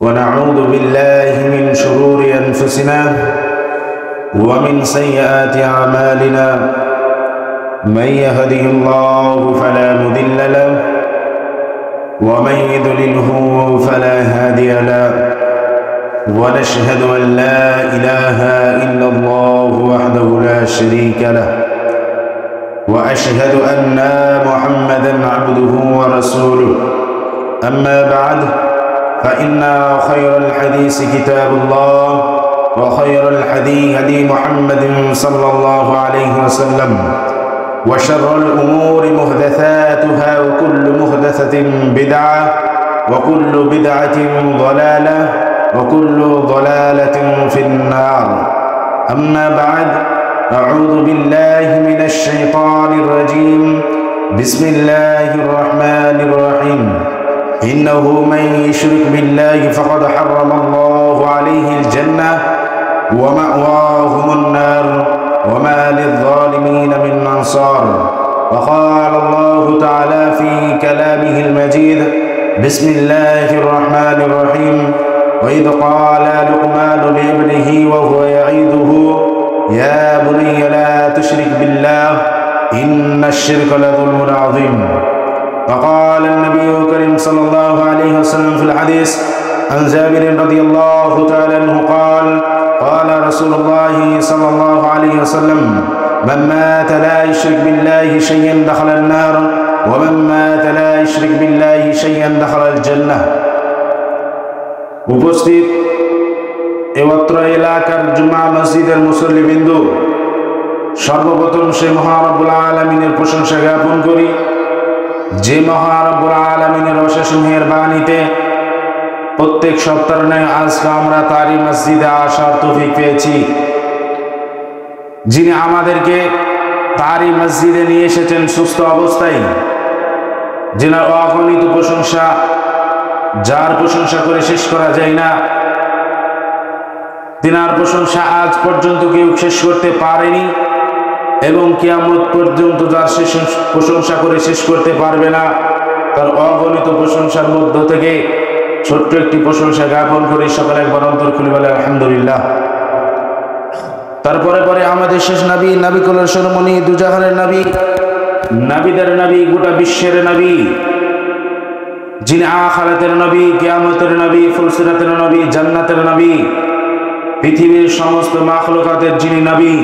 ونعوذ بالله من شرور أنفسنا ومن سيئات أعمالنا من يهده الله فلا مضل له ومن يضلله فلا هادي له ونشهد أن لا إله إلا الله وحده لا شريك له وأشهد أن محمدا عبده ورسوله أما بعد فإن خير الحديث كتاب الله وخير الهدي هدي محمد صلى الله عليه وسلم وشر الأمور محدثاتها وكل محدثة بدعة وكل بدعة ضلالة وكل ضلالة في النار. أما بعد أعوذ بالله من الشيطان الرجيم بسم الله الرحمن الرحيم إنه من يشرك بالله فقد حرم الله عليه الجنة ومأواهم النار وما للظالمين من أنصار. وقال الله تعالى في كلامه المجيد بسم الله الرحمن الرحيم وإذ قال لقمان لابنه وهو يعظه يا بني لا تشرك بالله إن الشرك لظلم عظيم. وقال النبي الكريم صلى الله عليه وسلم في الحديث عن جابر رضي الله تعالى عنه قال قال رسول الله صلى الله عليه وسلم من مات لا يشرك بالله شيئا دخل النار ومن مات لا يشرك بالله شيئا دخل الجنة. উপস্থিত এত্র এলাকার জুমা মসজিদের মুসল্লিবৃন্দ, সর্বপ্রথম সেই মহান রব্বুল আলামিনের প্রশংসা জ্ঞাপন করি যে মহান রব্বুল আলামিনের অশেষ মেহেরবানিতে প্রত্যেক সপ্তাহের ন্যায় আজকে আমরা তারই মসজিদে আসার তৌফিক পেয়েছি। যিনি আমাদেরকে তারই মসজিদে নিয়ে এসেছেন সুস্থ অবস্থায়, যিনার অগণিত প্রশংসা, যার প্রশংসা করে শেষ করা যায় না, তিনার প্রশংসা আজ পর্যন্ত কেউ শেষ করতে পারেনি এবং কিয়ামত পর্যন্ত যার প্রশংসা করে শেষ করতে পারবে না, তার অগণিত প্রশংসার মধ্য থেকে ছোট্ট একটি প্রশংসা জ্ঞাপন করি। সকালে একবার অন্তর খুলে বলে আলহামদুলিল্লাহ। তারপরে পরে আমাদের শেষ নবী, নবী কুলের শিরোমণি, দুজাহানের নবী, নবীদের নবী, গোটা বিশ্বের নবী, যিনি আখিরাতের নবী, কিয়ামতের নবী, ফুলসিরাতের নবী, জান্নাতের নবী, পৃথিবীর সমস্ত মাখলুকাতের যিনি নবী,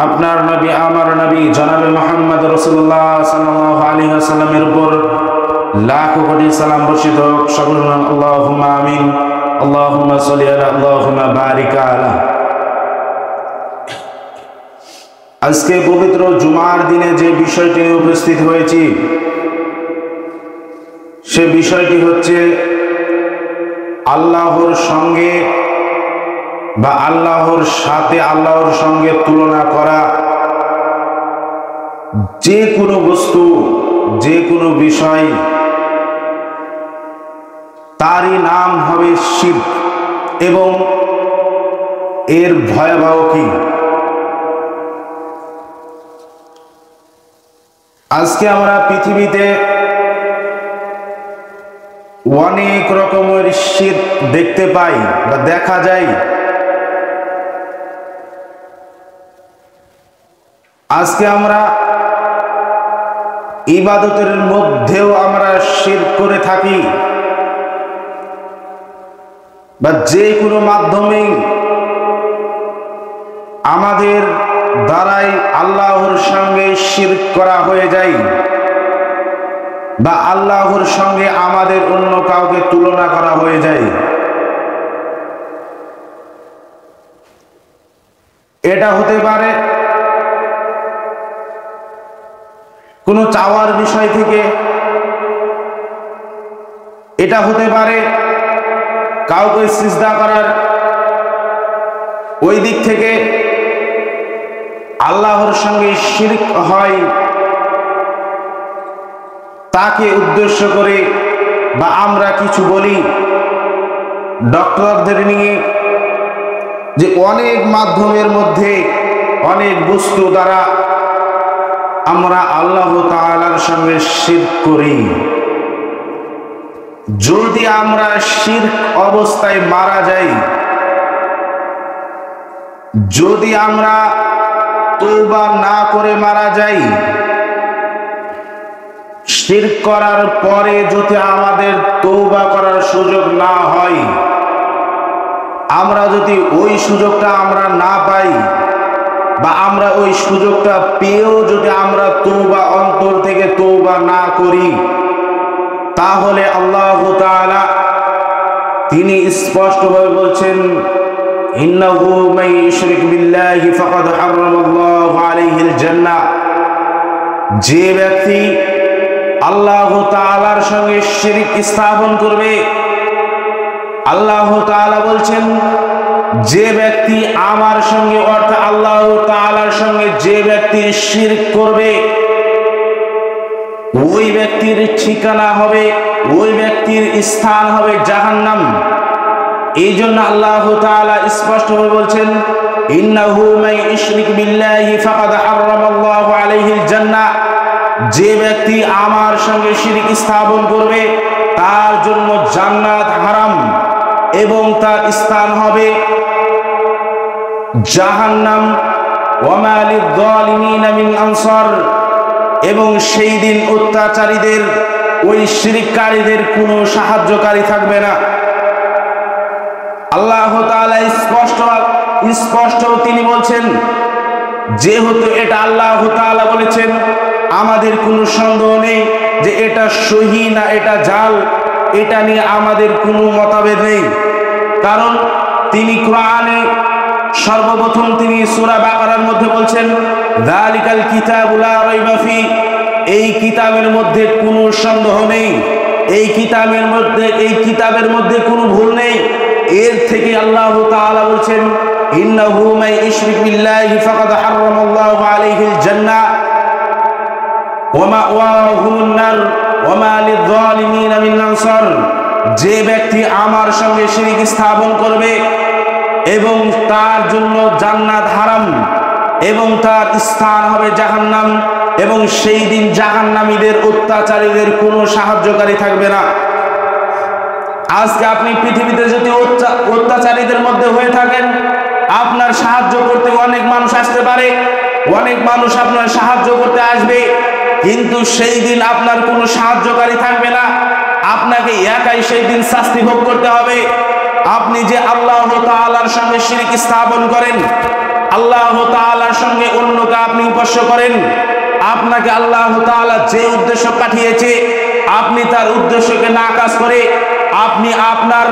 আপনার নবী, আমার নবী জনাবে মুহাম্মদ রাসূলুল্লাহ সাল্লাল্লাহু আলাইহি ওয়াসাল্লামের উপর লাখো কোটি সালাম বর্ষিত হোক। সকলে আল্লাহুম্মা আমিন। আল্লাহুম্মা সাল্লি আলা, আল্লাহুম্মা বারিক আলা। আজকে পবিত্র জুমার দিনে যে বিষয়টি নিয়ে উপস্থিত হয়েছি সে বিষয়টি হচ্ছে আল্লাহর সঙ্গে বা আল্লাহর সাথে আল্লাহর সঙ্গে তুলনা করা। যে কোনো বস্তু, যে কোনো বিষয়, তারই নাম হবে শিরক এবং এর ভয়াবহ কি। আজকে আমরা পৃথিবীতে অনেক রকমের শিরক দেখতে পাই বা দেখা যায়। আজকে আমরা ইবাদতের মধ্যেও আমরা শিরক করে থাকি বা যে কোনো মাধ্যমে আমাদের দ্বারাই আল্লাহর সঙ্গে শিরক করা হয়ে যায় বা আল্লাহর সঙ্গে আমাদের অন্য কাউকে তুলনা করা হয়ে যায়। এটা হতে পারে কোনো চাওয়ার বিষয় থেকে, এটা হতে পারে কাউকে সিজদা করার ওই দিক থেকে আল্লাহর সঙ্গে শিরক হয় তাকে উদ্দেশ্য করে, বা আমরা কিছু বলি ডক্টরদের নিয়ে যে অনেক মাধ্যমের মধ্যে অনেক বস্তু দ্বারা আমরা আল্লাহ তাআলার সঙ্গে শিরক করি। যদি আমরা শিরক অবস্থায় মারা যাই, যদি আমরা তওবা না করে মারা যাই, শিরক করার পরে যদি আমাদের তওবা করার সুযোগ না হয়, আমরা যদি ওই সুযোগটা আমরা না পাই, বা আমরা ওই সুযোগটা পেয়েও যদি আমরা তওবা অন্তর থেকে তওবা না করি, তাহলে আল্লাহ তাআলা তিনি স্পষ্টভাবে বলছেন, ইন্নাহু মান ইউশরিক বিল্লাহি ফাকাদ হারামাল্লাহু আলাইহিল জান্নাহ। যে ব্যক্তি আল্লাহ তাআলার সঙ্গে শিরক স্থাপন করবে, আল্লাহ তাআলা বলছেন যে ব্যক্তি আমার সঙ্গে অর্থাৎ আল্লাহ তাআলার সঙ্গে যে ব্যক্তি শিরক করবে, ওই ব্যক্তির ঠিকানা হবে, ওই ব্যক্তির স্থান হবে জাহান্নাম। এই জন্য আল্লাহ তাআলা স্পষ্টভাবে বলছেন, ইন্নাহু মান ইউশরিক বিল্লাহি ফাকাদ হারামাল্লাহু আলাইহিল জান্নাহ। যে ব্যক্তি আমার সঙ্গে শিরক স্থাপন করবে তার জন্য জান্নাত হারাম এবং তার স্থান হবে জাহান্নাম। ওয়া মা লিয-যালিমিনা মিন আনসার। এবং সেই দিন অত্যাচারীদের, ওই শিরককারীদের কোনো সাহায্যকারী থাকবে না। আল্লাহ তাআলা স্পষ্ট তিনি বলছেন, যেহেতু এটা আল্লাহ তাআলা বলেছেন, আমাদের কোনো সন্দেহ নেই যে এটা সহি না এটা জাল, এটা নিয়ে আমাদের কোনো মতভেদ নেই। কারণ তিনি কোরআনে সর্বপ্রথম তিনি সূরা বাকারার মধ্যে বলছেন, যালিকাল কিতাবু লা রাইবা ফি। এই কিতাবের মধ্যে কোনো সন্দেহ নেই, এই কিতাবের মধ্যে কোনো ভুল নেই। এর থেকে আল্লাহ তাআলা বলছেন, ইন্নাহু মান ইউশরিক বিল্লাহি ফাকাদ হারামাল্লাহু আলাইহিল জান্নাহ ওয়া মাওয়াহুন নার ওয়া মা লিয-যালিমিনা মিন আনসার। যে ব্যক্তি আমার সঙ্গে শিরক স্থাপন করবে এবং তার জন্য জান্নাত হারাম এবং তার স্থান হবে জাহান্নাম, এবং সেই দিন জাহান্নামীদের, অত্যাচারীদের কোনো সাহায্যকারী থাকবে না। আজকে আপনি পৃথিবীতে যদি অত্যাচারীদের মধ্যে হয়ে থাকেন, আপনার সাহায্য করতে অনেক মানুষ আসতে পারে, অনেক মানুষ আপনার সাহায্য করতে আসবে, কিন্তু সেই দিন আপনার কোনো সাহায্যকারী থাকবে না। আপনাকে একাই সেই দিন শাস্তি ভোগ করতে হবে। আপনি যে আল্লাহ তাআলার সঙ্গে শিরক স্থাপন করেন, আল্লাহ তাআলার সঙ্গে অন্যকে আপনি উপাস্য করেন, আপনাকে আল্লাহ তাআলা যে উদ্দেশ্য পাঠিয়েছে আপনি তার উদ্দেশ্যকে নাকাজ করে আপনি আপনার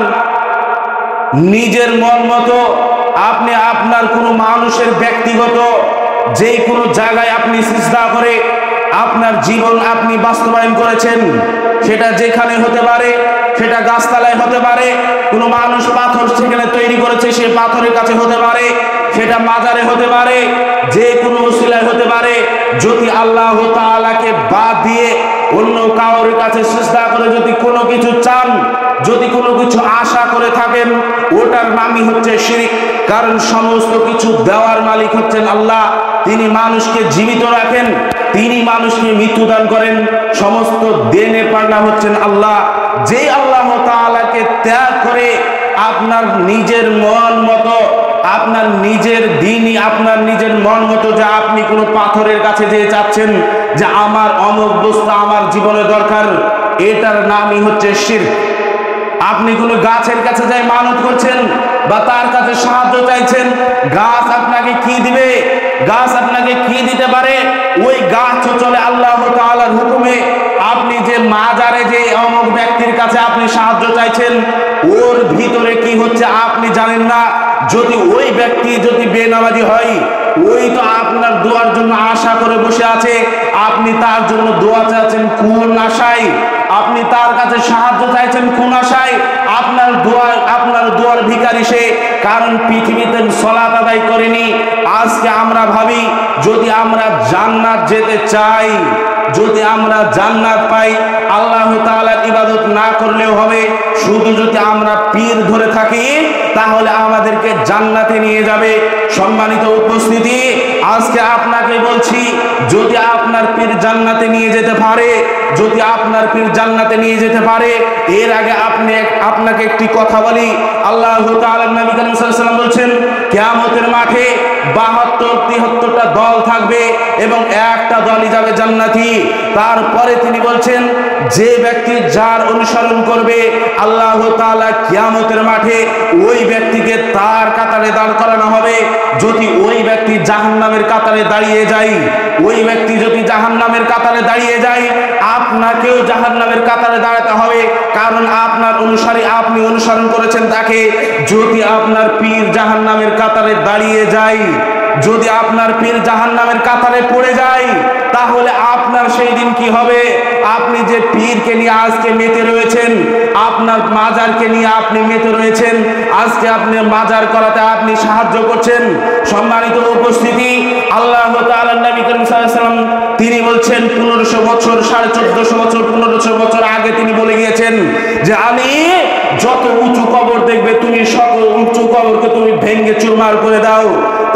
নিজের মন মতো, আপনি আপনার কোনো মানুষের ব্যক্তিগত যে কোনো জায়গায় আপনি সিজদা করে আপনার জীবন আপনি বাস্তবায়ন করেছেন। সেটা যেখানে হতে পারে, সেটা গাছতলায় হতে পারে, কোনো মানুষ পাথর সেখানে তৈরি করেছে সে পাথরের কাছে হতে পারে, সেটা মাজারে হতে পারে, যে কোনো ওসিলায় হতে পারে। যদি আল্লাহ তাআলাকে বাদ দিয়ে অন্য কারোর কাছে সিজদা করে যদি কোনো কিছু চান, যদি কোনো কিছু আশা করে থাকেন, ওটার নামই হচ্ছে শিরক। কারণ সমস্ত কিছু দেওয়ার মালিক হচ্ছেন আল্লাহ। তিনি মানুষকে জীবিত রাখেন, তিনি মানুষকে মৃত্যুদান করেন, সমস্ত দেনে পালনা হচ্ছেন আল্লাহ। যে আল্লাহ তাআলাকে ত্যাগ করে আপনার নিজের মন মতো, আপনার নিজের দিনই আপনার নিজের মন মতো যে আপনি কোনো পাথরের কাছে যে চাচ্ছেন যে আমার অমুক বস্তু আমার জীবনে দরকার, এটার নামই হচ্ছে শিরক। আপনি কোনো গাছের কাছে যাই মানত করছেন বা তার কাছে সাহায্য চাইছেন, গাছ আপনাকে কি দিবে? গাছ আপনাকে কি দিতে পারে? ওই গাছ চলে আল্লাহ তাআলার হুকুমে। আপনি যে মাজারে যে অমুক ব্যক্তির কাছে আপনি সাহায্য চাইছেন, ওর ভিতরে কি হচ্ছে আপনি জানেন না। যদি ওই ব্যক্তি যদি বেনামাজি হয়, ওই তো আপনার দোয়ার জন্য আশা করে বসে আছে, আপনি তার জন্য দোয়া চাচ্ছেন কোন আশায়? আপনি তার কাছে সাহায্য চাইছেন কোন আশায়? আপনার দোয়ার ভিখারি সে। কারণ পৃথিবীতে সালাত আদায় করেনি। আজকে আমরা ভাবি যদি আমরা জান্নাত যেতে চাই, যদি আমরা জান্নাত পাই, আল্লাহ তাআলার ইবাদত না করলেও হবে, শুধু যদি আমরা পীর ধরে থাকি তাহলে আমাদেরকে জান্নাতে নিয়ে যাবে। সম্মানিত উপস্থিতি, আজকে আপনাকে বলছি, যদি আপনার পীর জান্নাতে নিয়ে যেতে পারে, যদি আপনার পীর জান্নাতে নিয়ে যেতে পারে, এর আগে আপনাকে একটি কথা বলি। আল্লাহ তাআলা নবী করিম সাল্লাল্লাহু আলাইহি ওয়াসাল্লাম বলছেন, কিয়ামতের মাঠে 72-73টা দল থাকবে এবং একটা দলই যাবে জান্নাতি। তারপরে তিনি বলছেন, যে ব্যক্তি যার অনুসরণ করবে, আল্লাহ তাআলা কিয়ামতের মাঠে ওই ব্যক্তিকে তার কাতারে দাঁড় করানো হবে। যদি ওই ব্যক্তি জাহান্নামের কাতারে দাঁড়িয়ে যায়, ওই ব্যক্তি যদি জাহান্নামের কাতারে দাঁড়িয়ে যায়, আপনাকেও জাহান্নামের কাতারে দাঁড়াতে হবে, কারণ আপনার অনুসারী, আপনি অনুসরণ করেছেন তাকে। যদি আপনার পীর জাহান্নামের কাতারে দাঁড়িয়ে যায়, যদি আপনার পীর জাহান্নামের কাতারে পড়ে যায়, তাহলে আপনার সেই দিন কি হবে? আপনি যে পীরকে নিয়ে আজকে মেতে রয়েছেন, আপনার মাজারকে নিয়ে আপনি মেতে রয়েছেন, আজকে আপনি মাজার করাতে আপনি সাহায্য করছেন। সম্মানিত উপস্থিতি, আল্লাহ তাআলা নবী করিম সাল্লাল্লাহু আলাইহি ওয়াসাল্লাম তিনি বলছেন 1500 বছর, 1450 বছর, 1500 বছর আগে তিনি বলে গিয়েছেন যে আমি যত উঁচু কবর দেখবে, তুমি সকল উঁচু কবরকে তুমি ভেঙে চুরমার করে দাও।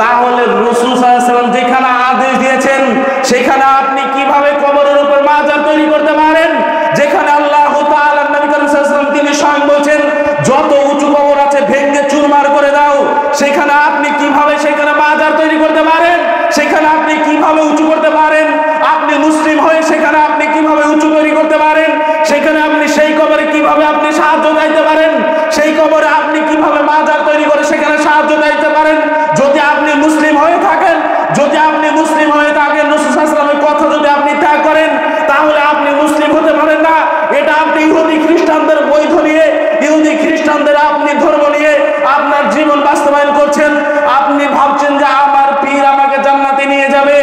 তাহলে রাসূল সাল্লাল্লাহু আলাইহি ওয়াসাল্লাম যেখানে আদেশ দিয়েছেন, সেখানে আপনি কিভাবে কবরের উপর মাজার তৈরি করতে পারেন? যেখানে আল্লাহ তাআলা নবী করিম সাল্লাল্লাহু আলাইহি ওয়াসাল্লাম তিনি স্বয়ং বলছেন যত উঁচু কবর আছে ভেঙে চুরমার করে দাও, সেখানে আপনি কিভাবে সেখানে মাজার তৈরি করতে পারেন? সেখানে আপনি কিভাবে উঁচু করতে পারেন? আপনি মুসলিম হয়ে সেখানে আপনি কিভাবে উঁচু তৈরি করতে পারেন? সেখানে আপনি সেই কবরে কিভাবে আপনি সাহায্য চাইতে পারেন? সেই কবরে আপনি কিভাবে মাজার তৈরি করে সেখানে সাহায্য চাইতে পারেন? যদি আপনি মুসলিম হয়ে থাকেন, যদি আপনি মুসলিম হয়ে থাকেন, রাসূল সাল্লাল্লাহু আলাইহি ওয়াসাল্লামের কথা যদি আপনি ত্যাগ করেন, তাহলে আপনি মুসলিম হতে পারেন না। এটা আপনি ইহুদি খ্রিস্টানদের বৈধ নিয়ে, ইহুদি খ্রিস্টানদের আপনি ধর্ম নিয়ে আপনার জীবন বাস্তবায়ন করছেন। আপনি ভাবছেন যে আমার পীর আমাকে জান্নাতে নিয়ে যাবে।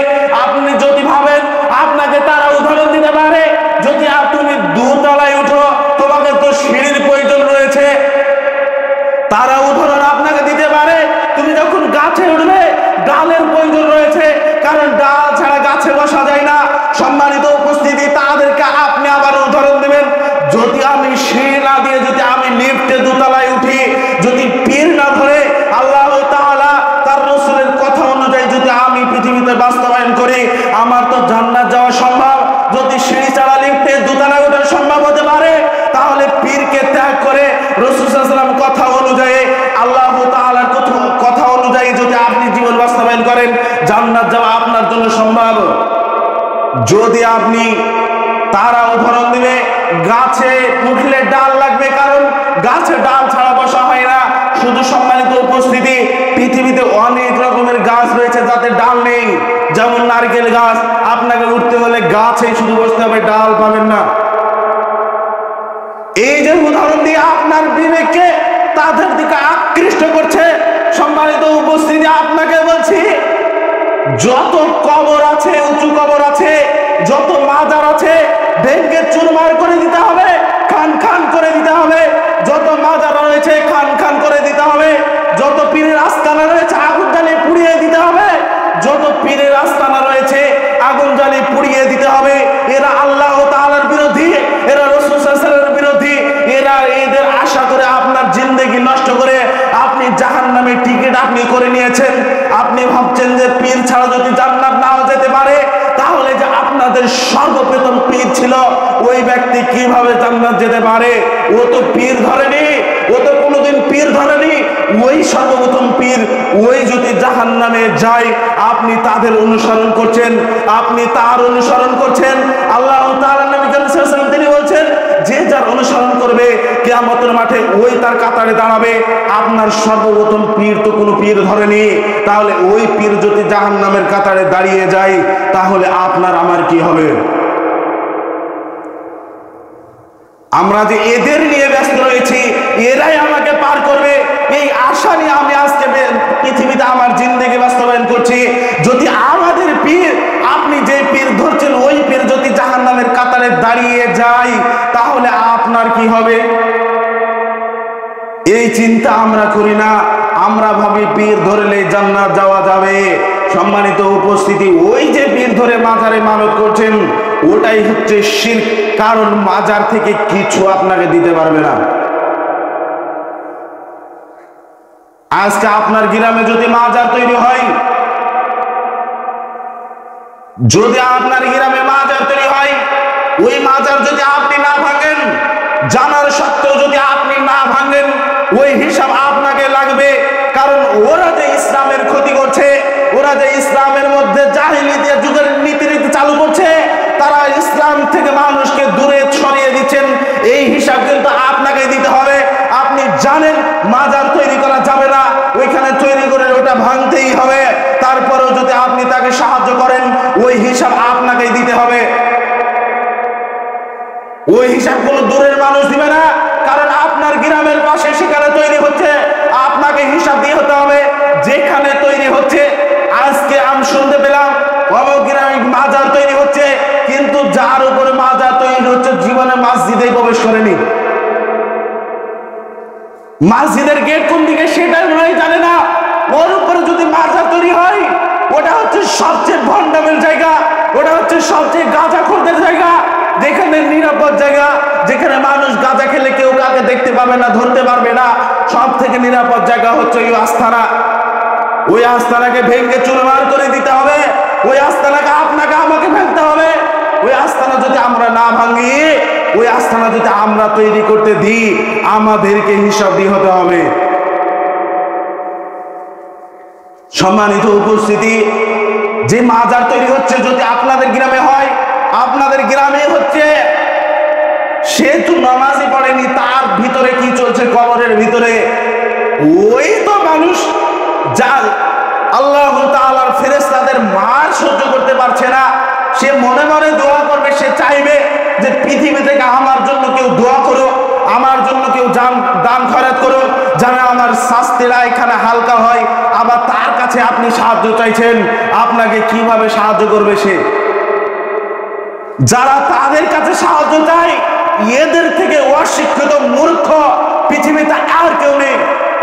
আপনি যদি ভাবেন আপনাকে তারা উদাহরণ দিতে পারে, যদি তুমি দোতলায় উঠো, তোমাকে তো সিঁড়ির প্রয়োজন রয়েছে, তারা উদাহরণ আপনাকে দিতে পারে। তুমি যখন গাছে উঠবে, ডালের প্রয়োজন রয়েছে, কারণ ডাল ছাড়া গাছে বসা যায় না। সম্মানিত উপস্থিতি, তাদেরকে আপনি আবার উদাহরণ দিবেন। যদি আমি সিঁড়ি না দিয়ে, যদি আমি লিফটে দোতলায় উঠি, যদি পীর না ধরে আল্লাহ তাআলা তার রাসূলের কথা অনুযায়ী যদি আমি পৃথিবীতে বাস্তবায়ন করি, আমার তো জান্নাত যাওয়া সম্ভব। যদি সিঁড়ি ছাড়া লিফটে দোতলায় ওঠা সম্ভব হতে পারে, তাহলে পীরকে ত্যাগ করে রাসূল সাল্লাল্লাহু আলাইহি ওয়াসাল্লাম কথা অনুযায়ী, আল্লাহ তাআলার কথা অনুযায়ী যদি আপনি জীবন বাস্তবায়ন করেন, জান্নাত যাওয়া আপনার জন্য সম্ভব। যদি আপনি, তারা উদাহরণ দিবে গাছে উঠলে ডাল লাগবে, কারণ গাছে ডাল ছাড়া বসা হয় না। শুধু সম্মানিত উপস্থিতি, পৃথিবীতে অনেক রকমের গাছ রয়েছে যাতে ডাল নেই, যেমন নারকেল গাছ। আপনাকে উঠতে হলে গাছে শুধু বসতে হবে, ডাল পাবেন না। এই যে উদাহরণ দিয়ে আপনার বিবেককে তাদের দিকে আকৃষ্ট করছে, সম্মানিত উপস্থিতি, আপনাকে বলছি যত কবর আছে, উঁচু কবর আছে, যত মাজার আছে, ভেঙে চুরমার করে দিতে হবে, খান খান করে দিতে হবে। যত মাজার রয়েছে খান খান করে দিতে হবে। যত পীরের আস্তানা রয়েছে আগুন জ্বালিয়ে পুড়িয়ে দিতে হবে। যত পীরের আস্তানা রয়েছে আগুন জ্বালিয়ে পুড়িয়ে দিতে হবে। এরা আল্লাহ তাআলার বিরোধী, এরা রাসূল সাল্লাল্লাহু আলাইহি ওয়াসাল্লামের বিরোধী। এরা এদের আশা করে আপনার জিন্দেগি নষ্ট করে আপনি জাহান্নামের টিকিট আপনি করে নিয়েছেন। আপনি ভাবছেন যে পীর ছাড়া যদি জান্নাত নাও যেতে পারে, তাহলে যে আপনাদের সর্বপ্রথম পীর ছিল, ওই ব্যক্তি কিভাবে জান্নাত যেতে পারে? ও তো পীর ধরেনি, ও তো কোনোদিন পীর ধরেনি। ওই সর্বপ্রথম পীর, ওই যদি জাহান্নামে যায়, আপনি তাদের অনুসরণ করছেন, আপনি তার অনুসরণ করছেন। আল্লাহ তাআলা নবী সাল্লাল্লাহু আলাইহি ওয়াসাল্লাম তিনি বলছেন, যে যার অনুসরণ করবে কিয়ামতের মাঠে ওই তার কাতারে দাঁড়াবে। আপনার সর্বপ্রথম পীর তো কোনো পীর ধরেনি, তাহলে ওই পীর যদি জাহান্নামের কাতারে দাঁড়িয়ে যায়, তাহলে আপনার আমার কি হবে? আমরা যে এদের নিয়ে ব্যস্ত রয়েছি, এরাই আমাকে পার করবে, এই আশা নিয়ে আমি আজকে পৃথিবীতে আমার জিন্দেগি বাস্তবায়ন করছি। যদি আমাদের পীর, আপনি যে পীর ধরছেন, ওই পীর যদি জাহান্নামের কাতারে দাঁড়িয়ে যায়, তাহলে আপনার কি হবে? এই চিন্তা আমরা করি না। আমরা ভাবি পীর ধরলে জান্নাত যাওয়া যাবে। সম্মানিত উপস্থিতি, ওই যে পীর ধরে মাজারে মানত করছেন, ওটাই হচ্ছে শিরক, কারণ মাজার থেকে কিছু আপনাকে দিতে পারবে না। আজকে আপনার গ্রামে যদি মাজার তৈরি হয়, যদি আপনার গ্রামে মাজার তৈরি হয়, ওই মাজার যদি আপনি না ভাঙেন, জানার সত্ত্বেও যদি আপনি না ভাঙেন, ওই হিসাব আপনাকে লাগবে। কারণ ওরা যে ইসলামের ক্ষতি করছে, ওরা যে ইসলামের মধ্যে জাহিলিয়াতের যুগের নীতি চালু করছে, তারা ইসলাম থেকে মানুষকে দূরে সরিয়ে দিচ্ছেন, এই হিসাব কিন্তু আপনাকে দিতে হবে। আপনি জানেন মাজার তৈরি করা যাবে না, ওইখানে তৈরি করে ওটা ভাঙতেই হবে, তারপরেও যদি আপনি তাকে সাহায্য করেন, ওই হিসাব আপনাকেই দিতে হবে। ওই হিসাব কোনো দূরের মানুষ দিবে না, কারণ আপনার গ্রামের পাশে সেখানে তৈরি হচ্ছে, আপনাকে হিসাব দিয়ে হতে হবে। যেখানে তৈরি হচ্ছে, আজকে আমি শুনতে পেলাম অমুক গ্রামে মাজার তৈরি হচ্ছে, কিন্তু যার উপরে মাজার তৈরি হচ্ছে জীবনে মসজিদে প্রবেশ করেনি, মসজিদের গেট কোন দিকে সেটা নয় জানে না, ওর উপরে যদি মাজার তৈরি হয়, ওটা হচ্ছে সবচেয়ে ভণ্ডামের জায়গা, ওটা হচ্ছে সবচেয়ে গাঁজাখোরদের জায়গা, যেখানে নিরাপদ জায়গা, যেখানে মানুষ গাঁজা খেলে কেউ কাউকে দেখতে পাবে না, ধরতে পারবে না, সব থেকে নিরাপদ জায়গা হচ্ছে ওই আস্তানা। ওই আস্তানাকে ভেঙে চুরমার করে দিতে হবে, ওই আস্তানাকে আপনাকে আমাকে ভাঙতে হবে। ওই আস্তানা যদি আমরা না ভাঙি, ওই আস্তানা যদি আমরা তৈরি করতে দিই, আমাদেরকে হিসাব দিয়ে হতে হবে। সম্মানিত উপস্থিতি, যে মাজার তৈরি হচ্ছে যদি আপনাদের গ্রামে হয়, আপনাদের গ্রামে হচ্ছে, সে তো নামাজই পড়েনি, তার ভিতরে কি চলছে কবরের ভিতরে, ওই তো মানুষ যা আল্লাহ তাআলার ফেরেশতাদের মার সহ্য করতে পারছে না, সে মনে মনে দোয়া করবে, সে চাইবে যে পৃথিবী থেকে আমার জন্য কেউ দোয়া করো, আমার জন্য কেউ দান খয়রাত করো, যেন আমার শাস্তিটা এখানে হালকা হয়। আবার তার কাছে আপনি সাহায্য চাইছেন, আপনাকে কিভাবে সাহায্য করবে সে? যারা তাদের কাছে সাহায্য চায়, এদের থেকে অশিক্ষিত মূর্খ পৃথিবীতে আর কেউ নেই।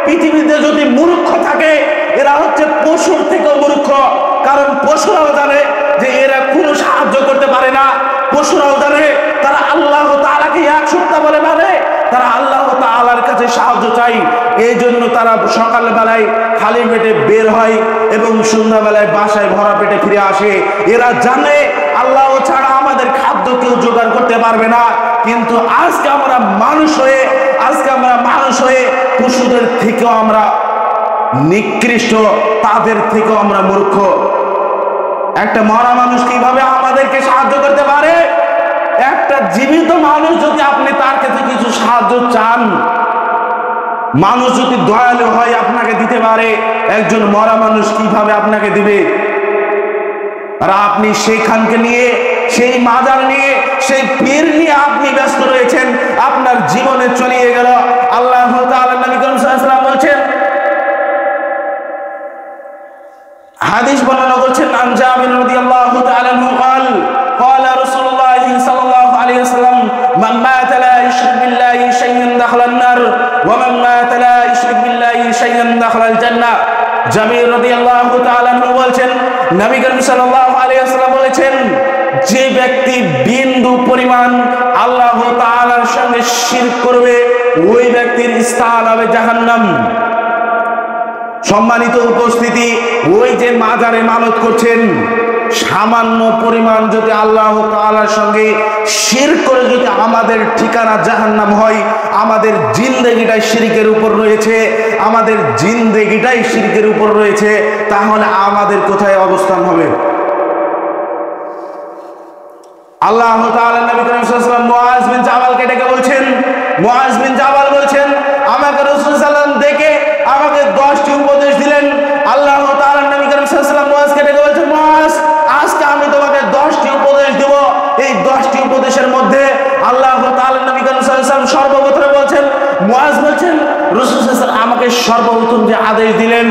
পৃথিবীতে যদি মূর্খ থাকে, এরা হচ্ছে পশুর থেকেও মূর্খ, কারণ পশুরাও জানে যে এরা কোনো সাহায্য করতে পারে না, পশুরাও জানে তারা আল্লাহ তাআলাকে এক সত্তা বলে মানে, তারা আল্লাহ তাআলার কাছে সাহায্য চাই। এই জন্য তারা সকালবেলায় খালি পেটে বের হয় এবং সন্ধ্যাবেলায় বাসায় ভরা পেটে ফিরে আসে। এরা জানে আল্লাহ ছাড়া আমাদের খাদ্য কেউ জোগাড় করতে পারবে না। কিন্তু আজকে আমরা মানুষ হয়ে পশুদের থেকেও আমরা নিকৃষ্ট, তাদের থেকেও আমরা মূর্খ। একটা মরা মানুষ কিভাবে আমাদেরকে সাহায্য করতে পারে? একটা জীবিত মানুষ যদি আপনি তার কাছে কিছু সাহায্য চান, মানুষ যদি দয়ালু হয় আপনাকে দিতে পারে, একজন মরা মানুষ কিভাবে আপনাকে দিবে? আর আপনি সেইখানকে নিয়ে, সেই মাজার নিয়ে, সেই পীর নিয়ে আপনি ব্যস্ত রয়েছেন, আপনার জীবনে চলিয়ে গেল। আল্লাহ তাআলা নবী করিম সাল্লাল্লাহু আলাইহি ওয়াসাল্লাম বলেছেন, হাদিস বর্ণনা করছেন, আন জাবির রাদিয়াল্লাহু তাআলা আনহু قال قال رسول الله صلى الله عليه وسلم من مات لا يشرك بالله شيئا دخل النار ومن مات لا يشرك بالله شيئا دخل الجنة। জাবির রাদিয়াল্লাহু তাআলা আনহু বলেন, নবী করিম সাল্লাল্লাহু আলাইহি ওয়াসাল্লাম বলেছেন, যে ব্যক্তি বিন্দু পরিমাণ আল্লাহ তাআলার সঙ্গে শিরক করবে, ওই ব্যক্তির স্থান হবে জাহান্নাম। সম্মানিত উপস্থিতি, ওই যে মাজারে মানত করছেন, সামান্য পরিমাণ যদি আল্লাহ তাআলার সঙ্গে শিরক করে যদি আমাদের ঠিকানা জাহান্নাম হয়, আমাদের জিন্দেগিটাই শিরকের উপর রয়েছে, আমাদের জিন্দেগিটাই শিরকের উপর রয়েছে, তাহলে আমাদের কোথায় অবস্থান হবে? আল্লাহ তাআলা নবী করিম সাল্লাল্লাহু আলাইহি ওয়াসাল্লাম মুআজ বিন জাবালকে ডেকে বলছেন, মুআজ বিন জাবাল বলছেন, আমাকে রাসূল সাল্লাল্লাহু আলাইহি ওয়াসাল্লাম ডেকে আমাকে 10টি উপদেশ দিলেন। আল্লাহ তাআলা নবী করিম সাল্লাল্লাহু আলাইহি ওয়াসাল্লাম মুআজকে ডেকে বলছেন, মুআজ, আজকে আমি তোমাকে 10টি উপদেশ দেব। এই 10টি উপদেশের মধ্যে আল্লাহ তাআলা নবী করিম সাল্লাল্লাহু আলাইহি ওয়াসাল্লাম সর্বপ্রথম বলছেন, মুআজ বলছেন, রাসূল সাল্লাল্লাহু আলাইহি ওয়াসাল্লাম আমাকে সর্বপ্রথম যে আদেশ দিলেন,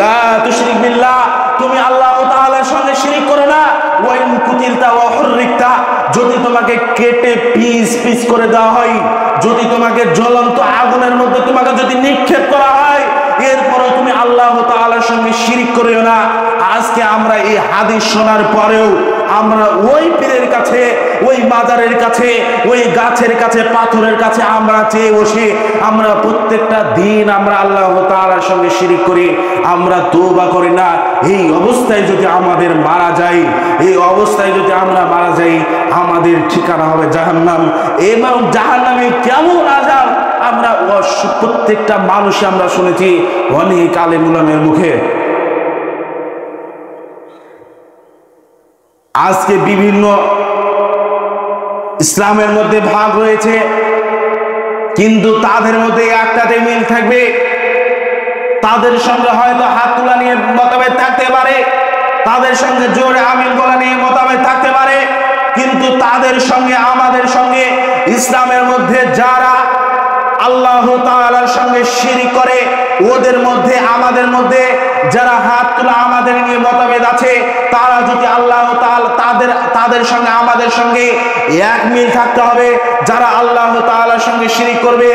লা তুশরিক বিল্লাহ, তুমি আল্লাহ তাআলার সঙ্গে শিরক করো না। ওয়া ইন কুতিলতা ওয়া হুররিকতা, যদি তোমাকে কেটে পিস পিস করে দেওয়া হয়, যদি তোমাকে জ্বলন্ত আগুনের মধ্যে তোমাকে যদি নিক্ষেপ করা হয়, এরপরও তুমি আল্লাহ তাআলার সঙ্গে শিরক করিও না। আজকে আমরা এই হাদিস শোনার পরেও আমরা ওই পীরের কাছে, ওই মাজারের কাছে, ওই গাছের কাছে, পাথরের কাছে আমরা চেয়ে বসে আমরা প্রত্যেকটা দিন আমরা আল্লাহ তাআলার সঙ্গে শিরিক করি, আমরা তওবা করি না। এই অবস্থায় যদি আমাদের মারা যাই, এই অবস্থায় যদি আমরা মারা যাই, আমাদের ঠিকানা হবে জাহান্নাম। এবং জাহান্নামে কেমন আযাব আমরা প্রত্যেকটা মানুষ আমরা শুনেছি অনেক আলেম উলামার মুখে। আজকে বিভিন্ন ইসলামের মধ্যে ভাগ রয়েছে, কিন্তু তাদের মধ্যে একটাতে মিল থাকবে, তাদের সঙ্গে হয়তো হাত তোলা নিয়ে মতভেদ থাকতে পারে, তাদের সঙ্গে জোরে আমিন বলা নিয়ে মতভেদ থাকতে পারে, কিন্তু তাদের সঙ্গে আমাদের সঙ্গে ইসলামের মধ্যে যারা আল্লাহ তাআলার সঙ্গে শিরিক করে, ওদের মধ্যে আমাদের মধ্যে যারা হাত তোলা আমাদের নিয়ে মতভেদ আছে, তারা যদি আল্লাহ তাআলা তাদের সঙ্গে আমাদের সঙ্গে এক মিল থাকতে হবে। যারা আল্লাহ তাআলার সঙ্গে শিরিক করবে,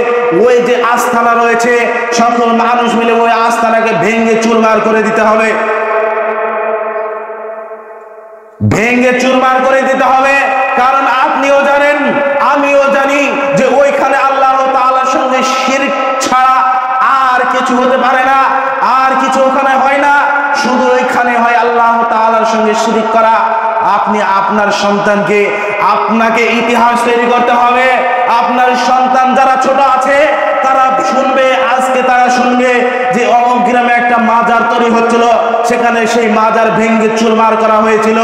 ওই যে আস্তানা রয়েছে, সকল মানুষ মিলে ওই আস্তানাকে ভেঙে চুরমার করে দিতে হবে, ভেঙে চুরমার করে দিতে হবে। কারণ আপনিও জানেন, আমিও জানি যে ওইখানে আল্লাহ তাআলার সঙ্গে শিরক ছাড়া আর কিছু হতে পারে না, আর কিছু ওখানে হয় না, শুধু ওইখানে হয় আল্লাহ তাআলার সঙ্গে শিরক করা। আপনি আপনার সন্তানকে, আপনাকে ইতিহাস তৈরি করতে হবে। আপনার সন্তান যারা ছোট আছে তারা শুনবে, আজকে তারা শুনবে যে অমুক গ্রামে একটা মাজার তৈরি হচ্ছিল, সেখানে সেই মাজার ভেঙে চুরমার করা হয়েছিল।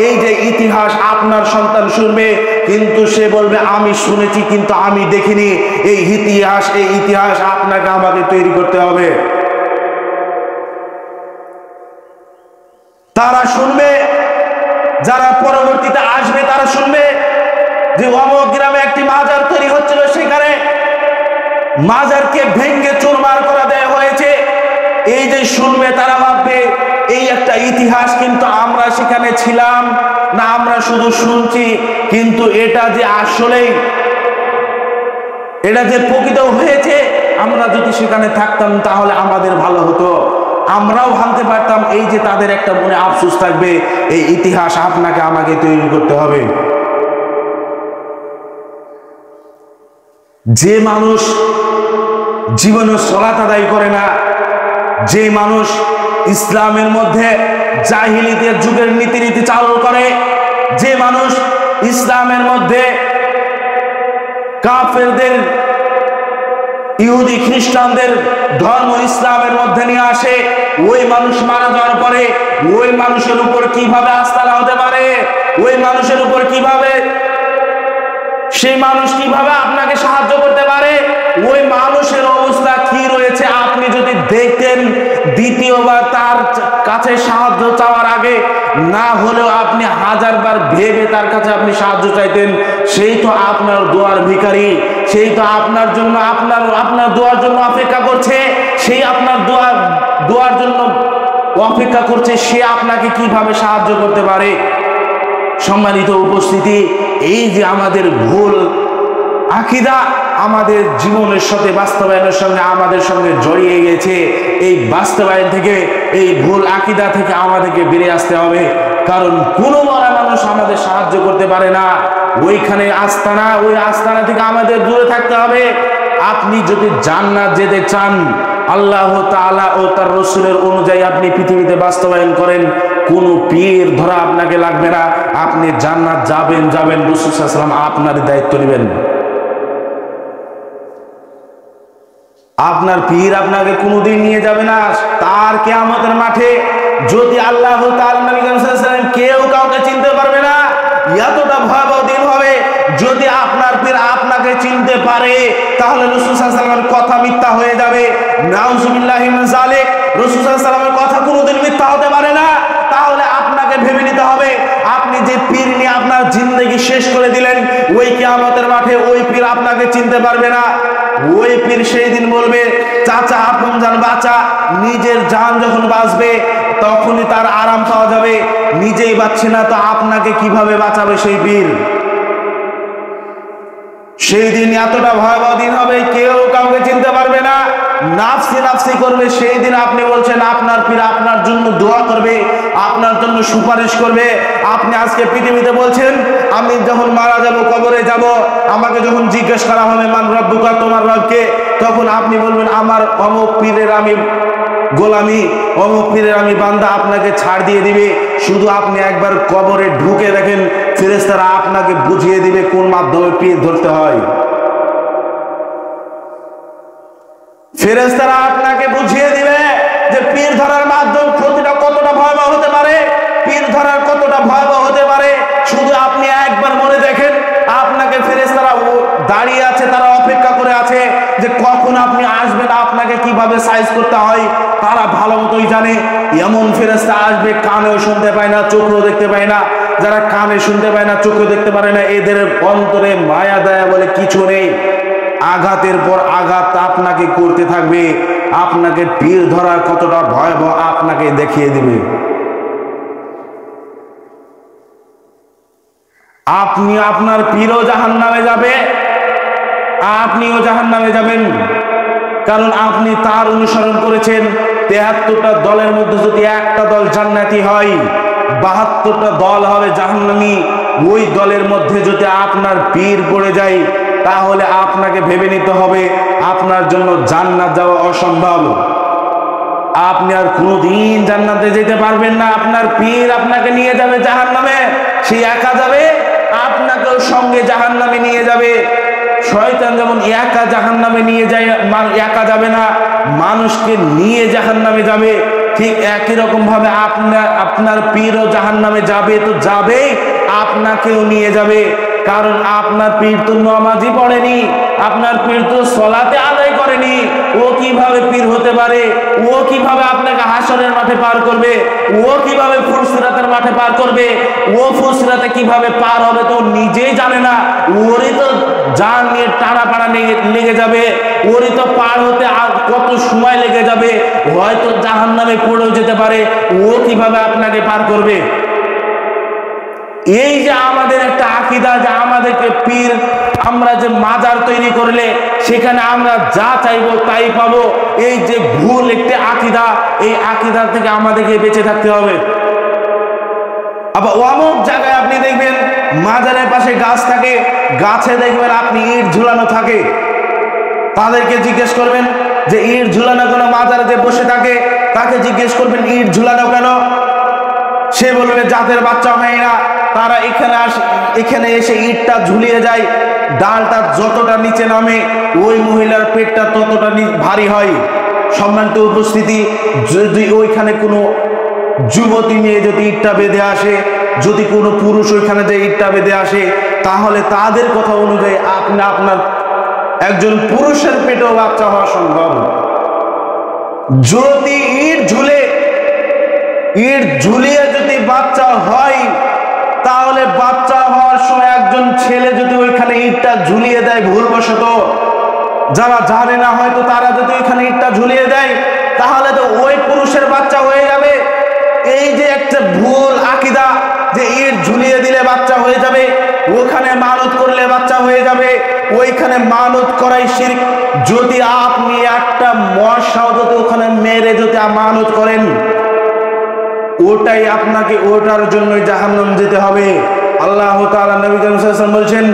এই যে ইতিহাস আপনার সন্তান শুনবে, কিন্তু সে বলবে আমি শুনেছি কিন্তু আমি দেখিনি। এই ইতিহাস আপনাকে আমাকে তৈরি করতে হবে। তারা শুনবে, যারা পরবর্তীতে আসবে তারা শুনবে যে অমুক গ্রামে একটি মাজার তৈরি হচ্ছিল, সেখানে মাজারকে ভেঙে চুরমার করে দেওয়া হয়েছে। এই যে শুনবে তারা ভাববে এই একটা ইতিহাস, কিন্তু আমরা সেখানে ছিলাম না, আমরা শুধু শুনছি। কিন্তু এটা যে আসলেই, এটা যে প্রকৃত হয়েছে, আমরা যদি সেখানে থাকতাম তাহলে আমাদের ভালো হতো, আমরাও ভাবতে পারতাম। এই যে তাদের একটা মনে আফসোস থাকবে, এই ইতিহাস আপনাকে আমাকে তৈরি করতে হবে। যে মানুষ জীবনে সালাত আদায় করে না, যে মানুষ ইসলামের মধ্যে জাহিলিয়াতের যুগের নীতি চালু করে, যে মানুষ ইসলামের মধ্যে কাফেরদের, ইহুদি খ্রিস্টানদের ধর্ম ইসলামের মধ্যে নিয়ে আসে, ওই মানুষ মারা যাওয়ার পরে ওই মানুষের উপর কিভাবে আস্থা হতে পারে? ওই মানুষের উপর কিভাবে, সেই মানুষ কিভাবে আপনাকে সাহায্য করতে পারে? ওই মানুষের অবস্থা কি রয়েছে আপনি যদি দেখতেন, দ্বিতীয়বার তার কাছে সাহায্য চাওয়ার আগে না হলেও আপনি হাজারবার ভেবে তার কাছে আপনি সাহায্য চাইতেন। সেই তো আপনার দোয়ার ভিখারি, সেই তো আপনার জন্য আপনার দোয়ার জন্য অপেক্ষা করছে, সেই আপনার দোয়ার জন্য অপেক্ষা করছে, সে আপনাকে কিভাবে সাহায্য করতে পারে? সম্মানিত উপস্থিতি, এই যে আমাদের ভুল আকীদা আমাদের জীবনের সাথে বাস্তবায়নের সঙ্গে আমাদের সঙ্গে জড়িয়ে গেছে, এই বাস্তবায়ন থেকে, এই ভুল আকীদা থেকে আমাদেরকে বেরিয়ে আসতে হবে। কারণ কোনো মরা মানুষ আমাদের সাহায্য করতে পারে না। ওইখানে আস্তানা, ওই আস্তানা থেকে আমাদের দূরে থাকতে হবে। আপনি যদি জান্নাত যেতে চান, আল্লাহ তাআলা ও তার রাসূলের অনুযায়ী আপনি পৃথিবীতে বাস্তবায়ন করেন, কোনো পীর ধরা আপনাকে লাগবে না। আপনি জান্নাত যাবেন। রাসূল সাল্লাল্লাহু আলাইহি ওয়াসাল্লাম আপনার দায়িত্ব নেবেন। আপনার পীর আপনাকে কোনোদিন নিয়ে যাবে না। তার কিয়ামতের মাঠে যদি আল্লাহ তাআলা নবী সাল্লাল্লাহু আলাইহি ওয়াসাল্লাম কেউ কাউকে চিনতে পারবে না, এতটা ভয়াবহ দিন হবে। যদি আপনার পীর আপনাকে চিনতে পারে তাহলে রাসূল সাল্লাল্লাহু আলাইহি ওয়াসাল্লামের কথা মিথ্যা হয়ে যাবে। নাউযুবিল্লাহি মিন যালিক। রাসূল সাল্লাল্লাহু আলাইহি ওয়াসাল্লামের কথা কোনোদিন মিথ্যা হতে পারে না। তাহলে আপনাকে ভেবে নিতে হবে, আপনি যে পীর নিয়ে আপনার জিন্দেগি শেষ করে দিলেন, ওই কিয়ামতের মাঠে ওই পীর আপনাকে চিনতে পারবে না। ওই পীর সেই দিন বলবে, চাচা আপন জান বাঁচা। নিজের জান যখন বাঁচবে তখনই তার আরাম পাওয়া যাবে, নিজেই বাঁচছে না তো আপনাকে কিভাবে বাঁচাবে সেই পীর? সেই দিন এতটা ভয়াবহ দিন হবে, কেউ কাউকে চিনতে পারবে না। নাফসি নাফসি করবে, সেই দিন আপনি বলছেন আপনার পীর আপনার জন্য দোয়া করবে, আপনার জন্য সুপারিশ করবে। আপনি আজকে পৃথিবীতে বলছেন আমি যখন মারা যাব, কবরে যাব, আমাকে যখন জিজ্ঞেস করা হবে মান রব্বুকা, তোমার রবকে, তখন আপনি বলবেন আমার অমুক পীরের আমি গোলামি, অমুক পীরের আমি বান্দা, আপনাকে ছাড় দিয়ে দিবে। শুধু আপনি একবার কবরে ঢুকে দেখেন, ফেরেশতারা আপনাকে বুঝিয়ে দিবে কোন মাধ্যমে পীর ধরতে হয়। ফেরেশতারা আপনাকে বুঝিয়ে দিবে যে পীর ধরার মাধ্যম ক্ষতিটা কতটা ভয়াবহ হতে পারে, পীর ধরার কতটা ভয়াবহ হতে পারে। শুধু আপনি একবার মনে দেখেন, আপনাকে ফেরেশতারা দাঁড়িয়ে আছে, তারা অপেক্ষা করে আছে যে কখন আপনি আসবেন, আপনাকে কিভাবে সাইজ করতে হয় তারা ভালো মতোই জানে। এমন ফেরেশতা আসবে কানেও শুনতে পায় না, চোখেও দেখতে পায় না। যারা কানে শুনতে পায় না, চোখেও দেখতে পারে না, এদের অন্তরে মায়া দয়া বলে কিছু নেই। আঘাতের পর আঘাত আপনাকে করতে থাকবে, আপনাকে পীর ধরা কতটা ভয়াবহ আপনাকে দেখিয়ে দিবে। আপনি আপনার পীরও জাহান্নামে যাবে, আপনিও জাহান্নামে যাবেন। কারণ আপনি তার অনুসরণ করেছেন। ৭৩টা দলের মধ্যে যদি একটা দল জান্নাতি হয়, ৭২টা দল হবে জাহান্নামী। ওই দলের মধ্যে যদি আপনার পীর পড়ে যায়, তাহলে আপনাকে ভেবে নিতে হবে আপনার জন্য জান্নাত যাওয়া অসম্ভব। আপনি আর কোনোদিন জান্নাতে যেতে পারবেন না। আপনার পীর আপনাকে নিয়ে যাবে জাহান্নামে, সে একা যাবে, আপনাকেও সঙ্গে জাহান্নামে নিয়ে যাবে। শয়তান যেমন একা জাহান্নামে নিয়ে যায়, একা যাবে না, মানুষকে নিয়ে জাহান্নামে যাবে। ঠিক একই রকম ভাবে আপনার পীরও জাহান্নামে যাবে, তো যাবেই, আপনাকেও নিয়ে যাবে। কারণ আপনার পীর তো নামাজই পড়েনি, আপনার পীর তো সলাতে আদায় করেনি। ও কিভাবে পীর হতে পারে? ও কিভাবে আপনাকে হাসরের মাঠে পার করবে? ও কিভাবে ফুলসিরাতের মাঠে পার করবে? ও ফুলসিরাতে কিভাবে পার হবে তো নিজেই জানে না। ওরই তো জান নিয়ে টানাপাড়া লেগে যাবে, ওরই তো পার হতে আর কত সময় লেগে যাবে, হয়তো জাহান্নামে পড়েও যেতে পারে। ও কিভাবে আপনাকে পার করবে? এই যে আমাদের একটা আকীদা, যে আমাদেরকে পীর, আমরা যে মাজার তৈরি করলে সেখানে আমরা যা চাইবো তাই পাবো, এই যে ভুল একটি আকীদা, এই আকীদা থেকে আমাদেরকে বেঁচে থাকতে হবে। আবার অমুক জায়গায় আপনি দেখবেন মাজারের পাশে গাছ থাকে, গাছে দেখবেন আপনি ইট ঝুলানো থাকে। তাদেরকে জিজ্ঞেস করবেন যে ইট ঝুলানো কেন? মাজারে যে বসে থাকে তাকে জিজ্ঞেস করবেন ইট ঝুলানো কেন? সে বলবে জাতের বাচ্চা হয় না, তারা এখানে এসে ইটটা ঝুলিয়ে যায়, ডালটা যতটা নিচে নামে ওই মহিলার পেটটা ততটা ভারী হয়। সম্মানিত উপস্থিতি, যদি ওইখানে কোনো যুবতী মেয়ে যদি ইটটা বেঁধে আসে, যদি কোনো পুরুষ ওইখানে যে ইটটা বেঁধে আসে, তাহলে তাদের কথা অনুযায়ী আপনার একজন পুরুষের পেটেও বাচ্চা হওয়া সম্ভব। যদি ইট ঝুলিয়ে যদি বাচ্চা হয়, তাহলে বাচ্চা হওয়ার সময় একজন ছেলে যদি ওইখানে ইটটা ঝুলিয়ে দেয় ভুলবশত, যারা জানে না হয়তো তারা যদি ওইখানে ইটটা ঝুলিয়ে দেয়, তাহলে তো ওই পুরুষের বাচ্চা হয়ে যাবে। এই যে একটা ভুল আকীদা যে ইট ঝুলিয়ে দিলে বাচ্চা হয়ে যাবে, ওখানে মানত করলে বাচ্চা হয়ে যাবে, ওইখানে মানত করাই শিরক। যদি আপনি একটা মশাও যদি ওখানে মেরে যদি মানত করেন, ওটাই আপনাকে, ওটার জন্য জাহান্নাম যেতে হবে। আল্লাহ তাআলা নবী করিম সাল্লাল্লাহু আলাইহি ওয়াসাল্লাম বলেছেন,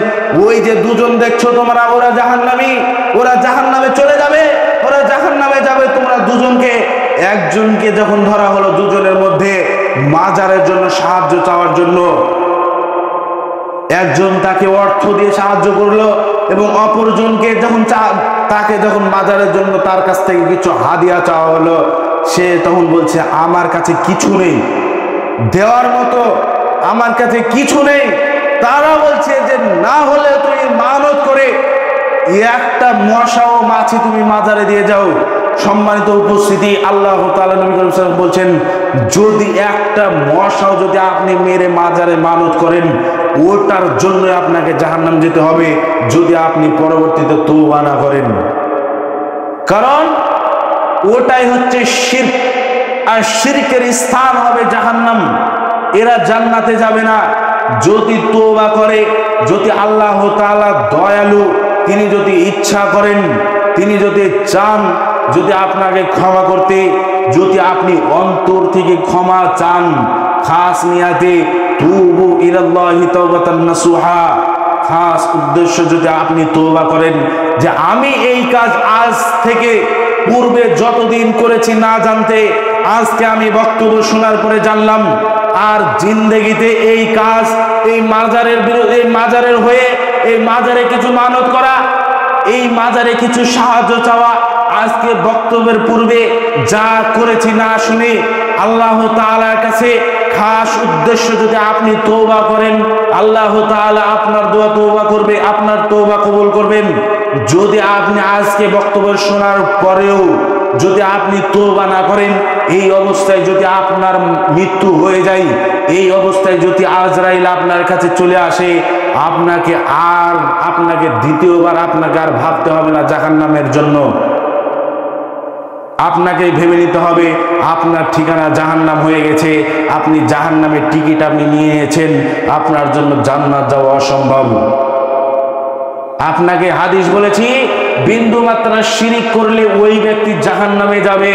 ওই যে দুজন দেখছো তোমরা, ওরা জাহান্নামী, ওরা জাহান্নামে চলে যাবে, ওরা জাহান্নামে যাবে। তোমরা দুজনকে, একজনকে যখন ধরা হলো দুজনের মধ্যে মাজারের জন্য সাহায্য চাওয়ার জন্য, একজন তাকে অর্থ দিয়ে সাহায্য করলো এবং অপরজনকে যখন তাকে যখন মাজারের জন্য তার কাছ থেকে কিছু হাদিয়া চাওয়া হলো, সে তখন বলছে আমার কাছে কিছু নেই দেওয়ার মতো, আমার কাছে কিছু নেই। তারা বলছে যে না হলে তুমি মানত করে একটা মশা ও মাছি তুমি মাজারে দিয়ে যাও। সম্মানিত উপস্থিতি, আল্লাহ তাআলা নবী করিম সাল্লাল্লাহু আলাইহি ওয়াসাল্লাম বলছেন, যদি একটা মশাও যদি আপনি মেরে মাজারে মানত করেন, ওটার জন্য আপনাকে জাহান্নাম যেতে হবে, যদি আপনি পরবর্তীতে তওবা না করেন। কারণ ওটাই হচ্ছে শিরক, আর শিরকের স্থান হবে জাহান্নাম। এরা জান্নাতে যাবে না। যদি তওবা করে, যদি আল্লাহ তাআলা দয়ালু, তিনি যদি ইচ্ছা করেন, তিনি যদি চান, যদি আপনাকে ক্ষমা করতে, যদি আপনি অন্তর থেকে ক্ষমা চান, খাস নিয়াতে তুবু ইলাল্লাহি তাওবাতান নাসুহা, খাস উদ্দেশ্য যদি আপনি তওবা করেন যে আমি এই কাজ আজ থেকে পূর্বে যতদিন করেছি না জানতে, আজকে আমি বক্তব্য শোনার পরে জানলাম, আর জিন্দেগিতে এই কাজ, এই মাজারের বিরুদ্ধে, এই মাজারের হয়ে, এই মাজারে কিছু মানত করা, এই মাজারে কিছু সাহায্য চাওয়া, আজকে বক্তব্যের পূর্বে যা করেছি না শুনে আল্লাহ তাআলার কাছে খাস উদ্দেশ্য যদি আপনি তওবা করেন, আল্লাহ তাআলা আপনার দোয়া তওবা করবে, আপনার তওবা কবুল করবেন। যদি আপনি আজকে বক্তব্য শোনার পরেও যদি আপনি তওবা না করেন, এই অবস্থায় যদি আপনার মৃত্যু হয়ে যায়, এই অবস্থায় যদি আজরাইল আপনার কাছে চলে আসে, আপনাকে দ্বিতীয়বার আপনাকে আর ভাবতে হবে না জাহান্নামের জন্য। আপনাকে ভেবে নিতে হবে আপনার ঠিকানা জাহান্নাম হয়ে গেছে, আপনি জাহান্নামের টিকিট আপনি নিয়ে নিয়েছেন, আপনার জন্য জান্নাত যাওয়া অসম্ভব। আপনাকে হাদিস বলেছি বিন্দু মাত্রা শিরিক করলে ওই ব্যক্তি জাহান্নামে যাবে।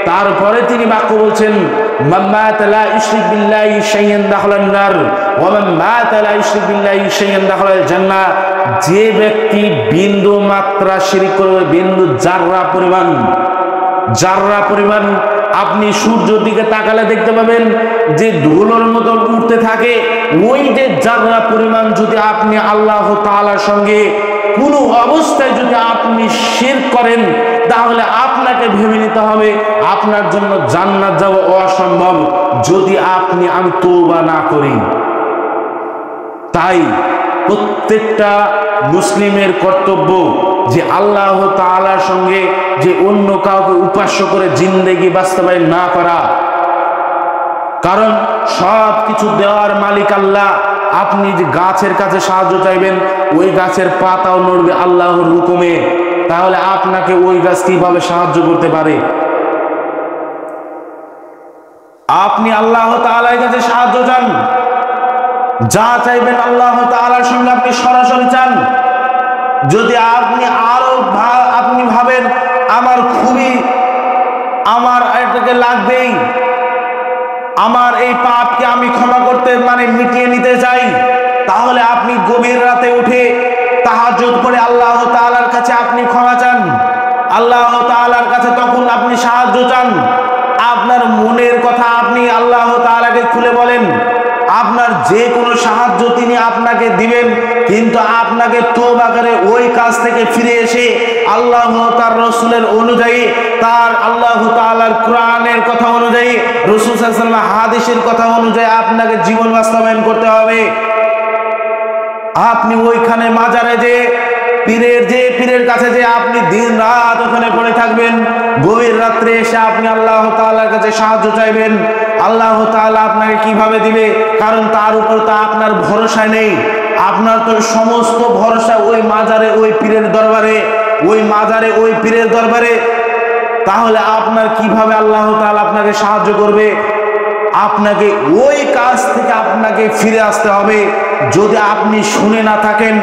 তারপরে তিনি বাক্য বলছেন মান মাতা লা ইউশরিক বিল্লাহি শাইআন দাখালান নার ওয়া মান মাতা লা ইউশরিক বিল্লাহি শাইআন দাখালাল জান্নাহ। যে ব্যক্তি বিন্দু মাত্রা শিরিক করবে, বিন্দু জাররা পরিমাণ আপনি সূর্যের দিকে তাকালে দেখতে পাবেন যে ধুলোর মতো উঠতে থাকে, ওই যে জাররা পরিমাণ যদি আপনি আল্লাহ তাআলার সঙ্গে কোনো অবস্থায় যদি আপনি শিরক করেন, তাহলে আপনাকে ভেবে নিতে হবে আপনার জন্য জান্নাত যাওয়া অসম্ভব যদি আমি তওবা না করি। তাই প্রত্যেকটা মুসলিমের কর্তব্য যে আল্লাহ তাআলার সঙ্গে যে অন্য কাউকে উপাস্য করে জিন্দেগি বাস্তবায়ন না করা, কারণ সব কিছু দেওয়ার মালিক আল্লাহ। আপনি যে গাছের কাছে সাহায্য চাইবেন, ওই গাছের পাতাও নড়বে আল্লাহর হুকুমে, তাহলে আপনাকে ওই গাছ কিভাবে সাহায্য করতে পারে? আপনি আল্লাহ তাআলার কাছে সাহায্য চান, যা চাইবেন আল্লাহ তাআলার সঙ্গে আপনি সরাসরি চান। যদি আপনি আপনি ভাবেন আমার এটাকে লাগবেই, আমার এই পাপকে আমি ক্ষমা করতে মিটিয়ে নিতে চাই, তাহলে আপনি গভীর রাতে উঠে তাহাজ্জুদ করে আল্লাহ তাআলার কাছে আপনি ক্ষমা চান, আল্লাহ তাআলার কাছে তখন আপনি সাহায্য চান। আপনার মনের কথা আপনি আল্লাহ তাআলাকে খুলে বলেন, আপনার যে কোনো সাহায্য তিনি আপনাকে দিবেন, কিন্তু আপনাকে তওবা করে ওই কাজ থেকে ফিরে এসে আল্লাহ তার রাসূলের অনুযায়ী, তার আল্লাহ তাআলার কোরআনের কথা অনুযায়ী, রাসূল সাল্লাল্লাহু আলাইহি ওয়াসাল্লাম হাদিসের কথা অনুযায়ী আপনাকে জীবন বাস্তবায়ন করতে হবে। আপনি ওইখানে মাজারে যে পীরের কাছে যে আপনি দিন রাত ওখানে পড়ে থাকবেন, গভীর রাত্রে এসে আপনি আল্লাহ তাআলার কাছে সাহায্য চাইবেন, আল্লাহ তাআলা আপনাকে কিভাবে দিবে? কারণ তার উপর তো আপনার ভরসা নেই, আপনার তো সমস্ত ভরসা ওই মাজারে, ওই পীরের দরবারে, ওই মাজারে, ওই পীরের দরবারে। তাহলে আপনার কিভাবে আল্লাহ তাআলা আপনাকে সাহায্য করবে? আপনাকে ওই কাজ থেকে আপনাকে ফিরে আসতে হবে। যদি আপনি শুনে না থাকেন,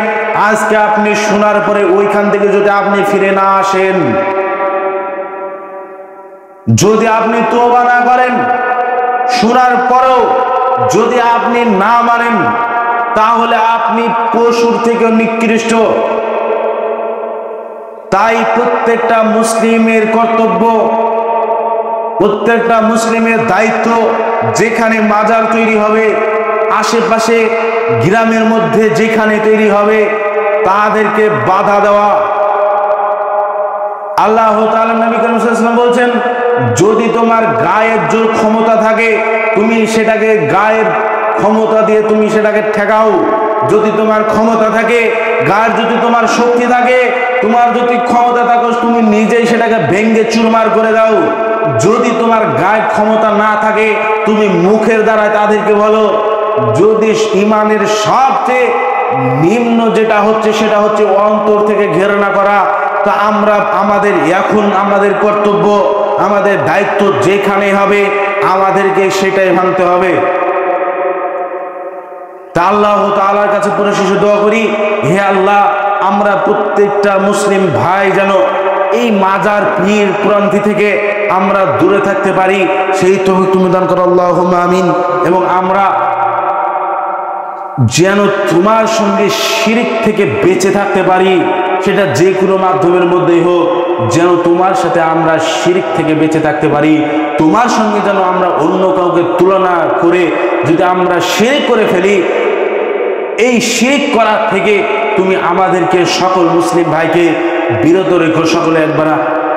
আজকে আপনি শোনার পরে ওইখান থেকে যদি আপনি ফিরে না আসেন, যদি আপনি তওবা না করেন, শোনার পরেও যদি আপনি না মানেন, তাহলে আপনি পশুর থেকে নিকৃষ্ট। তাই প্রত্যেকটা মুসলিমের কর্তব্য, প্রত্যেকটা মুসলিমের দায়িত্ব, যেখানে মাজার তৈরি হবে, আশেপাশে গ্রামের মধ্যে যেখানে তৈরি হবে, তাদেরকে বাধা দেওয়া। আল্লাহ তাআলা নবী করিম সাল্লাল্লাহু আলাইহি ওয়াসাল্লাম বলছেন, যদি তোমার গায়ের জোর ক্ষমতা থাকে, তুমি সেটাকে গায়ের ক্ষমতা দিয়ে তুমি সেটাকে ঠেকাও। যদি তোমার ক্ষমতা থাকে, গায়ের যদি তোমার শক্তি থাকে, তোমার যদি ক্ষমতা থাকে, তুমি নিজেই সেটাকে ভেঙ্গে চুরমার করে দাও। যদি তোমার গায়ে ক্ষমতা না থাকে, তুমি মুখের দ্বারা তাদেরকে বলো। যদি ইমানের সবচেয়ে নিম্ন যেটা হচ্ছে, সেটা হচ্ছে অন্তর থেকে ঘৃণা করা। তা আমাদের কর্তব্য, আমাদের দায়িত্ব যেখানে হবে আমাদেরকে সেটাই মানতে হবে। তা আল্লাহ তাআলার কাছে পরিশেষে দোয়া করি, হে আল্লাহ, আমরা প্রত্যেকটা মুসলিম ভাই যেন এই মাজার পীর প্রান্তি থেকে আমরা দূরে থাকতে পারি, সেই তৌফিক তুমি দান করো আল্লাহুম্মা আমিন। এবং আমরা যেন তোমার সঙ্গে শিরক থেকে বেঁচে থাকতে পারি, সেটা যে কোনো মাধ্যমের মধ্যেই হোক, যেন তোমার সাথে আমরা শিরক থেকে বেঁচে থাকতে পারি। তোমার সঙ্গে যেন আমরা অন্য কাউকে তুলনা করে যদি আমরা শিরক করে ফেলি, এই শিরক করার থেকে তুমি আমাদেরকে সকল মুসলিম ভাইকে বিরত রেখো। সকলে একবার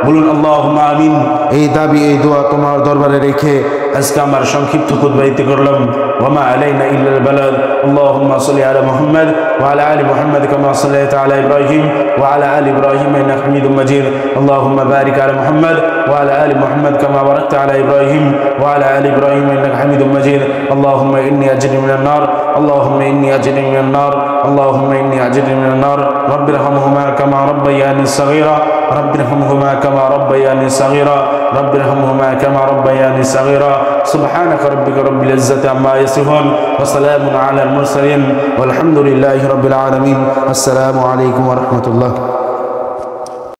বলুন আল্লাহুম্মা আমিন। এই দাবি এই দোয়া তোমার দরবারে রেখে আজকে আমার সংক্ষিপ্ত খুতবা ইতি করলাম। ওয়া আলাইনা ইল্লাল বালাগ। আল্লাহুম্মা সাল্লি আলা মুহাম্মদ ওয়া আলা আলি মুহাম্মদ কামা সাল্লাইতা আলা ইব্রাহিম ওয়া আলা আলি ইব্রাহিম ইন্নাকা হামিদুম মাজিদ। আল্লাহুম্মা বারিক আলা মুহাম্মদ ওয়া আলা আলি মুহাম্মদ কামা বারাকতা আলা ইব্রাহিম ওয়া আলা আলি ইব্রাহিম ইন্নাকা হামিদুম মাজিদ। আল্লাহুম্মা ইন্নী আজনি মিনান নার। আল্লাহুম্মা ইন্নী আজনি মিনান নার। আল্লাহুম্মা ইন্নী আজনি মিনান নার। রাব্বিরহামহুমা কামা রাব্বায়ানি সাগীরা। ربنا كما ربياني صغيرا. ربنا كما ربياني صغيرا. سبحانك ربك رب العزة عما يصفون وسلام على المرسلين والحمد لله رب العالمين. السلام عليكم ورحمة الله.